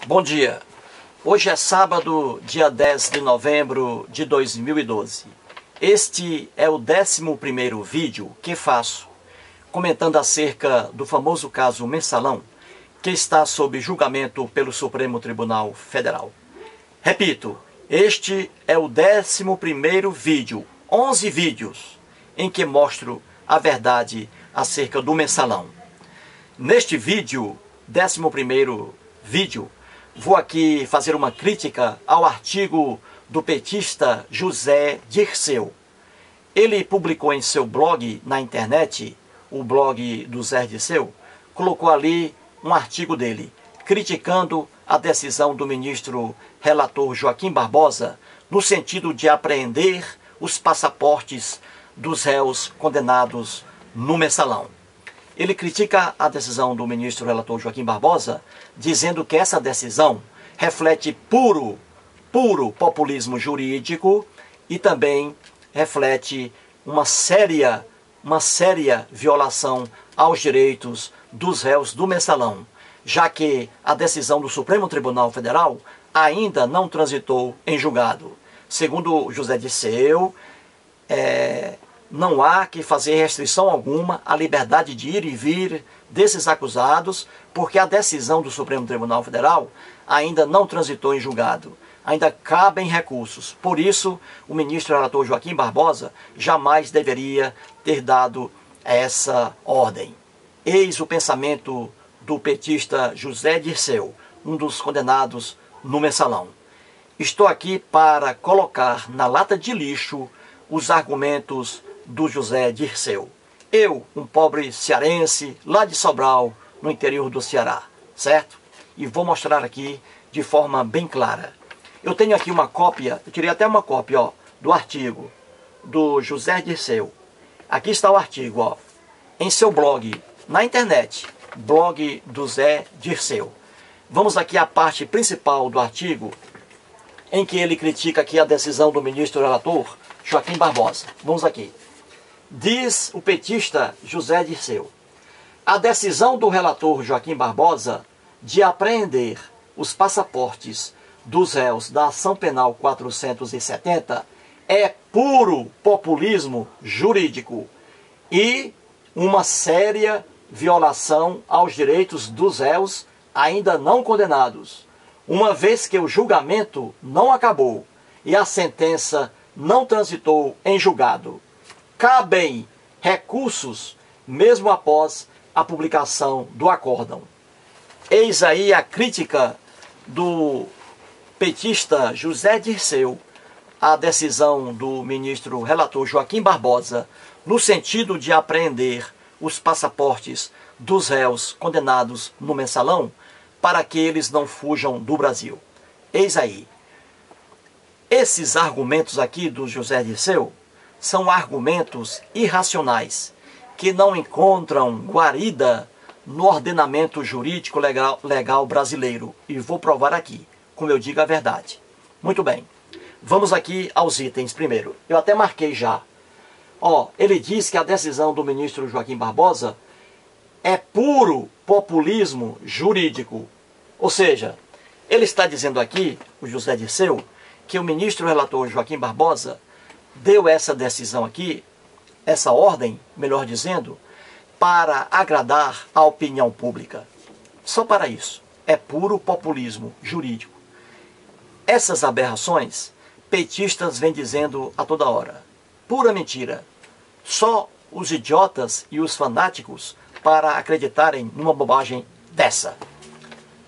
Bom dia, hoje é sábado, dia 10 de novembro de 2012. Este é o 11º vídeo que faço comentando acerca do famoso caso Mensalão, que está sob julgamento pelo Supremo Tribunal Federal. Repito, este é o 11º vídeo, 11 vídeos, em que mostro a verdade acerca do Mensalão. Neste vídeo, 11º vídeo, vou aqui fazer uma crítica ao artigo do petista José Dirceu. Ele publicou em seu blog na internet, o blog do Zé Dirceu, colocou ali um artigo dele, criticando a decisão do ministro relator Joaquim Barbosa, no sentido de apreender os passaportes dos réus condenados no Mensalão. Ele critica a decisão do ministro relator Joaquim Barbosa, dizendo que essa decisão reflete puro populismo jurídico e também reflete uma séria violação aos direitos dos réus do Mensalão, já que a decisão do Supremo Tribunal Federal ainda não transitou em julgado. Segundo José Dirceu, não há que fazer restrição alguma à liberdade de ir e vir desses acusados, porque a decisão do Supremo Tribunal Federal ainda não transitou em julgado. Ainda cabem recursos. Por isso, o ministro relator Joaquim Barbosa jamais deveria ter dado essa ordem. Eis o pensamento do petista José Dirceu, um dos condenados no Mensalão. Estou aqui para colocar na lata de lixo os argumentos do José Dirceu. Eu, um pobre cearense, lá de Sobral, no interior do Ceará, certo? E vou mostrar aqui de forma bem clara. Eu tenho aqui uma cópia, eu tirei até uma cópia, ó, do artigo do José Dirceu. Aqui está o artigo, ó, em seu blog, na internet, blog do Zé Dirceu. Vamos aqui à parte principal do artigo, em que ele critica aqui a decisão do ministro relator Joaquim Barbosa. Vamos aqui. Diz o petista José Dirceu: a decisão do relator Joaquim Barbosa de apreender os passaportes dos réus da Ação Penal 470 é puro populismo jurídico e uma séria violação aos direitos dos réus ainda não condenados, uma vez que o julgamento não acabou e a sentença não transitou em julgado. Cabem recursos mesmo após a publicação do acórdão. Eis aí a crítica do petista José Dirceu à decisão do ministro relator Joaquim Barbosa, no sentido de apreender os passaportes dos réus condenados no Mensalão, para que eles não fujam do Brasil. Eis aí. Esses argumentos aqui do José Dirceu são argumentos irracionais, que não encontram guarida no ordenamento jurídico legal brasileiro. E vou provar aqui, como eu digo a verdade. Muito bem, vamos aqui aos itens primeiro. Eu até marquei já. Ó, ele diz que a decisão do ministro Joaquim Barbosa é puro populismo jurídico. Ou seja, ele está dizendo aqui, o José Dirceu, que o ministro relator Joaquim Barbosa deu essa decisão aqui, essa ordem, melhor dizendo, para agradar a opinião pública. Só para isso. É puro populismo jurídico. Essas aberrações, petistas vêm dizendo a toda hora. Pura mentira. Só os idiotas e os fanáticos para acreditarem numa bobagem dessa.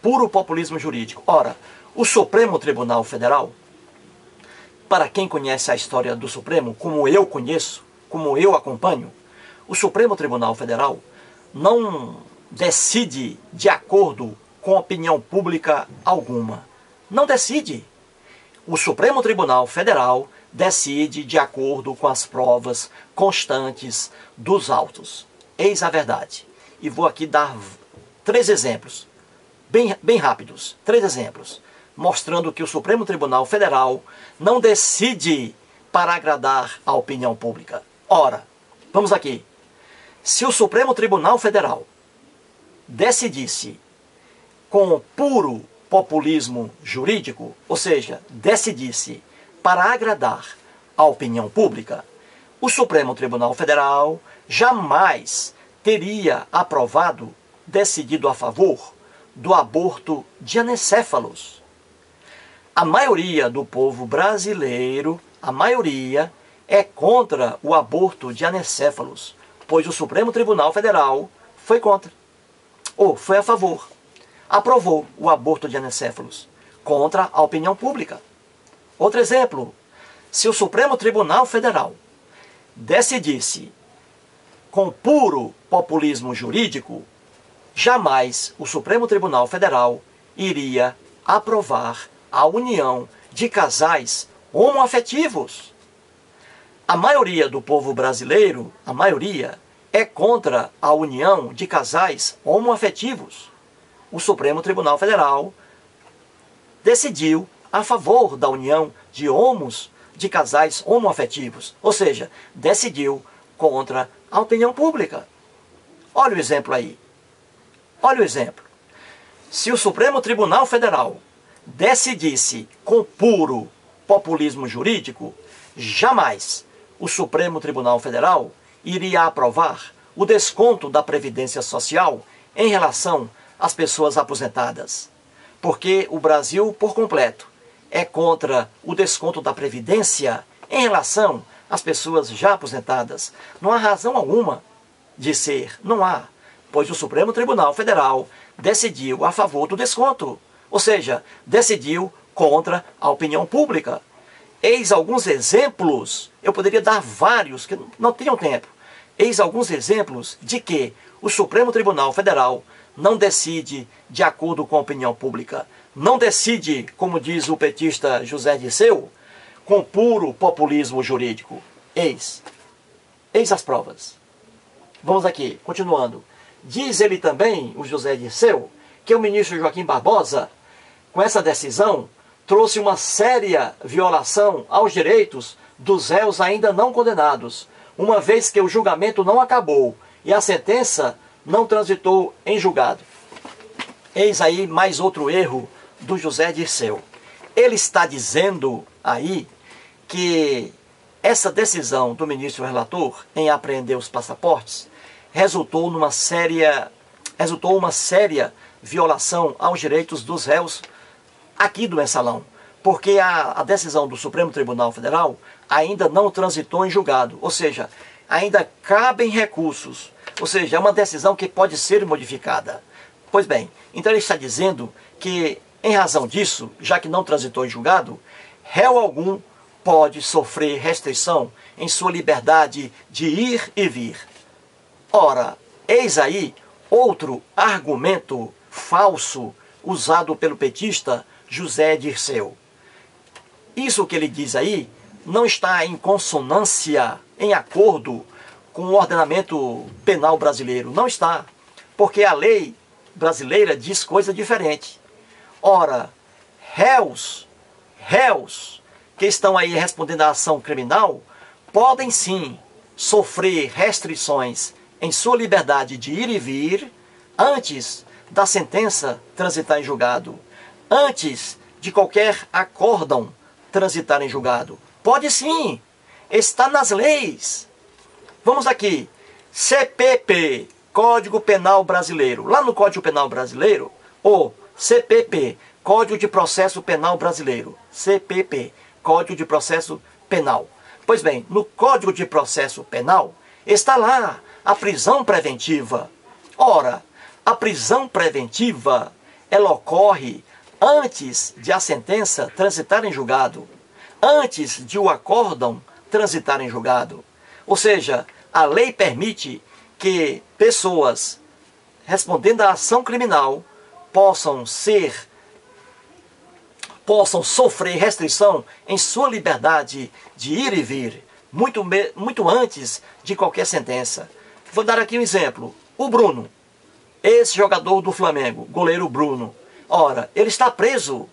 Puro populismo jurídico. Ora, o Supremo Tribunal Federal, para quem conhece a história do Supremo, como eu conheço, como eu acompanho, o Supremo Tribunal Federal não decide de acordo com opinião pública alguma. Não decide. O Supremo Tribunal Federal decide de acordo com as provas constantes dos autos. Eis a verdade. E vou aqui dar 3 exemplos, bem rápidos, 3 exemplos, mostrando que o Supremo Tribunal Federal não decide para agradar a opinião pública. Ora, vamos aqui. Se o Supremo Tribunal Federal decidisse com puro populismo jurídico, ou seja, decidisse para agradar a opinião pública, o Supremo Tribunal Federal jamais teria aprovado, decidido a favor do aborto de anencéfalos. A maioria do povo brasileiro, a maioria, é contra o aborto de anencéfalos, pois o Supremo Tribunal Federal foi contra, ou foi a favor, aprovou o aborto de anencéfalos, contra a opinião pública. Outro exemplo, se o Supremo Tribunal Federal decidisse com puro populismo jurídico, jamais o Supremo Tribunal Federal iria aprovar a união de casais homoafetivos. A maioria do povo brasileiro, a maioria, é contra a união de casais homoafetivos. O Supremo Tribunal Federal decidiu a favor da união de casais homoafetivos, ou seja, decidiu contra a opinião pública. Olha o exemplo aí. Olha o exemplo. Se o Supremo Tribunal Federal decidisse com puro populismo jurídico, jamais o Supremo Tribunal Federal iria aprovar o desconto da Previdência Social em relação às pessoas aposentadas. Porque o Brasil, por completo, é contra o desconto da Previdência em relação às pessoas já aposentadas. Não há razão alguma de ser, não há, pois o Supremo Tribunal Federal decidiu a favor do desconto, ou seja, decidiu contra a opinião pública. Eis alguns exemplos, eu poderia dar vários, que não tenham tempo. Eis alguns exemplos de que o Supremo Tribunal Federal não decide de acordo com a opinião pública. Não decide, como diz o petista José Dirceu, com puro populismo jurídico. Eis as provas. Vamos aqui, continuando. Diz ele também, o José Dirceu, que o ministro Joaquim Barbosa, com essa decisão, trouxe uma séria violação aos direitos dos réus ainda não condenados, uma vez que o julgamento não acabou e a sentença não transitou em julgado. Eis aí mais outro erro do José Dirceu. Ele está dizendo aí que essa decisão do ministro relator em apreender os passaportes resultou uma séria violação aos direitos dos réus aqui do mensalão, porque a decisão do Supremo Tribunal Federal ainda não transitou em julgado, ou seja, ainda cabem recursos, ou seja, é uma decisão que pode ser modificada. Pois bem, então ele está dizendo que, em razão disso, já que não transitou em julgado, réu algum pode sofrer restrição em sua liberdade de ir e vir. Ora, eis aí outro argumento falso usado pelo petista José Dirceu. Isso que ele diz aí não está em consonância, em acordo com o ordenamento penal brasileiro. Não está, porque a lei brasileira diz coisa diferente. Ora, réus que estão aí respondendo à ação criminal podem sim sofrer restrições em sua liberdade de ir e vir antes da sentença transitar em julgado, antes de qualquer acórdão transitar em julgado. Pode sim, está nas leis. Vamos aqui, CPP, Código Penal Brasileiro. Lá no Código Penal Brasileiro, ou CPP, Código de Processo Penal Brasileiro. CPP, Código de Processo Penal. Pois bem, no Código de Processo Penal está lá a prisão preventiva. Ora, a prisão preventiva, ela ocorre antes de a sentença transitar em julgado, antes de o acórdão transitar em julgado. Ou seja, a lei permite que pessoas respondendo à ação criminal possam sofrer restrição em sua liberdade de ir e vir, muito antes de qualquer sentença. Vou dar aqui um exemplo. O Bruno, esse jogador do Flamengo, goleiro Bruno. Ora, ele está preso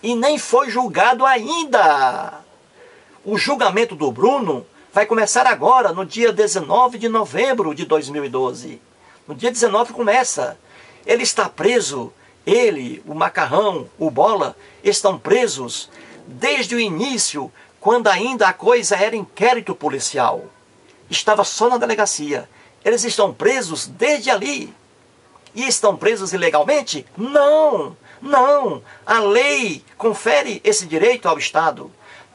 e nem foi julgado ainda. O julgamento do Bruno vai começar agora, no dia 19 de novembro de 2012. No dia 19 começa. Ele está preso ele, o Macarrão, o Bola, estão presos desde o início, quando ainda a coisa era inquérito policial. Estava só na delegacia. Eles estão presos desde ali. E estão presos ilegalmente? Não, não. A lei confere esse direito ao Estado.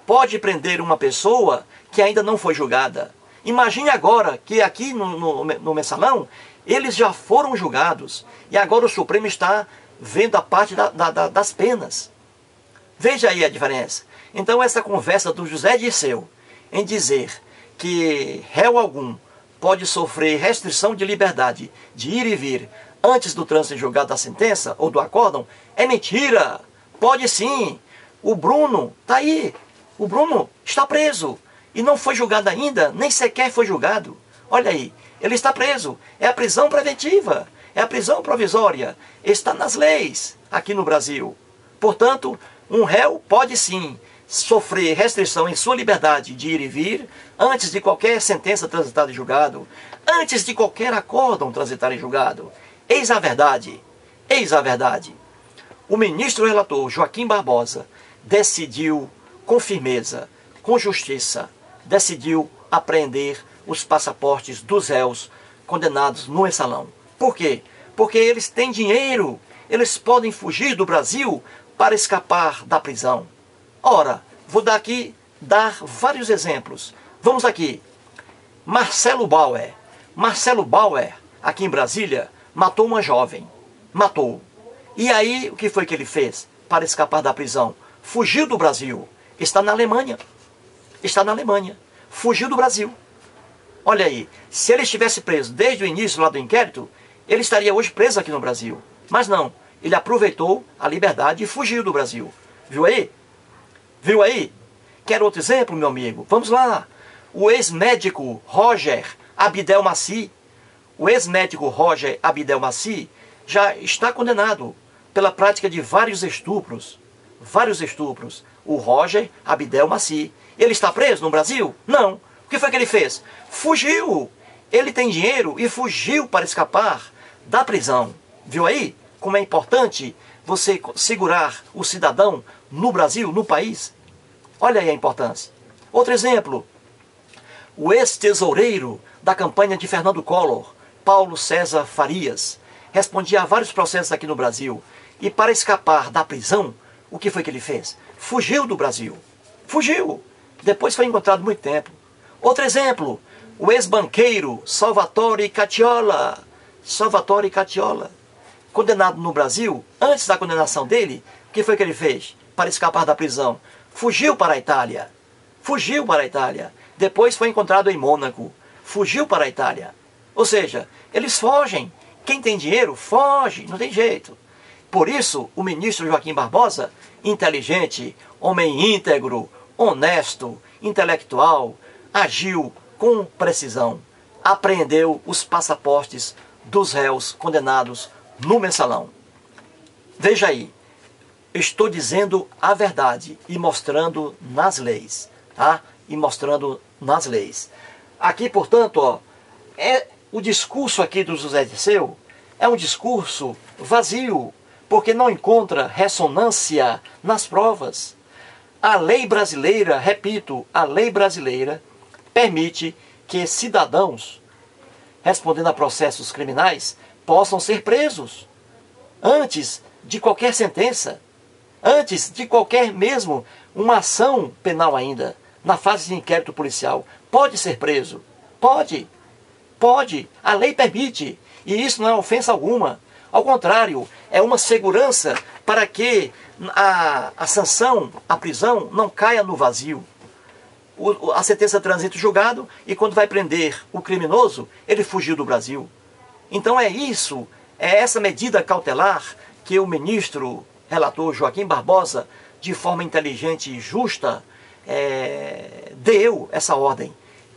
Pode prender uma pessoa que ainda não foi julgada. Imagine agora que aqui no Mensalão, eles já foram julgados. E agora o Supremo está vendo a parte das penas. Veja aí a diferença. Então essa conversa do José Dirceu em dizer que réu algum pode sofrer restrição de liberdade de ir e vir antes do trânsito julgado da sentença ou do acórdão, é mentira. Pode sim. O Bruno está aí. O Bruno está preso. E não foi julgado ainda, nem sequer foi julgado. Olha aí, ele está preso. É a prisão preventiva. É a prisão provisória. Está nas leis aqui no Brasil. Portanto, um réu pode sim sofrer restrição em sua liberdade de ir e vir antes de qualquer sentença transitada em julgado, antes de qualquer acórdão transitar em julgado. Eis a verdade. Eis a verdade. O ministro relator Joaquim Barbosa decidiu com firmeza, com justiça, decidiu apreender os passaportes dos réus condenados no Mensalão. Por quê? Porque eles têm dinheiro, eles podem fugir do Brasil para escapar da prisão. Ora, vou dar vários exemplos. Vamos aqui. Marcelo Bauer. Marcelo Bauer, aqui em Brasília, matou uma jovem. Matou. E aí, o que foi que ele fez para escapar da prisão? Fugiu do Brasil. Está na Alemanha. Está na Alemanha. Fugiu do Brasil. Olha aí, se ele estivesse preso desde o início lá do inquérito, ele estaria hoje preso aqui no Brasil. Mas não, ele aproveitou a liberdade e fugiu do Brasil. Viu aí? Viu aí? Quer outro exemplo, meu amigo? Vamos lá. O ex-médico Roger Abdelmaci, o ex-médico Roger Abdelmaci já está condenado pela prática de vários estupros. Vários estupros. O Roger Abdelmaci. Ele está preso no Brasil? Não. O que foi que ele fez? Fugiu. Ele tem dinheiro e fugiu para escapar da prisão. Viu aí como é importante você segurar o cidadão no Brasil, no país? Olha aí a importância. Outro exemplo. O ex-tesoureiro da campanha de Fernando Collor, Paulo César Farias, respondia a vários processos aqui no Brasil. E para escapar da prisão, o que foi que ele fez? Fugiu do Brasil. Fugiu. Depois foi encontrado muito tempo. Outro exemplo. O ex-banqueiro Salvatore Catiola. Salvatore Catiola. Condenado no Brasil, antes da condenação dele, o que foi que ele fez para escapar da prisão? Fugiu para a Itália. Fugiu para a Itália. Depois foi encontrado em Mônaco. Fugiu para a Itália. Ou seja, eles fogem. Quem tem dinheiro, foge. Não tem jeito. Por isso, o ministro Joaquim Barbosa, inteligente, homem íntegro, honesto, intelectual, agiu com precisão. Apreendeu os passaportes dos réus condenados no Mensalão. Veja aí. Estou dizendo a verdade e mostrando nas leis, tá? E mostrando nas leis. Aqui, portanto, ó, o discurso aqui do José Dirceu é um discurso vazio, porque não encontra ressonância nas provas. A lei brasileira, repito, a lei brasileira permite que cidadãos, respondendo a processos criminais, possam ser presos antes de qualquer sentença. Antes de qualquer mesmo uma ação penal ainda, na fase de inquérito policial, pode ser preso. Pode. Pode. A lei permite. E isso não é ofensa alguma. Ao contrário, é uma segurança para que a sanção, a prisão, não caia no vazio. A sentença transita o julgado e quando vai prender o criminoso, ele fugiu do Brasil. Então é isso, é essa medida cautelar que o ministro relator Joaquim Barbosa, de forma inteligente e justa, deu essa ordem.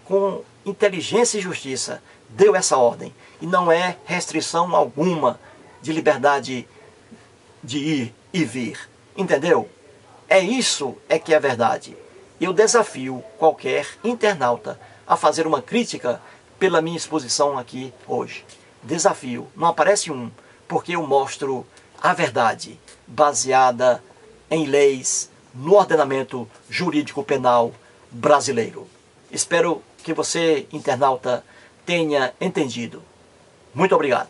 Com inteligência e justiça, deu essa ordem. E não é restrição alguma de liberdade de ir e vir. Entendeu? É isso que é verdade. Eu desafio qualquer internauta a fazer uma crítica pela minha exposição aqui hoje. Desafio. Não aparece um, porque eu mostro a verdade baseada em leis no ordenamento jurídico penal brasileiro. Espero que você, internauta, tenha entendido. Muito obrigado.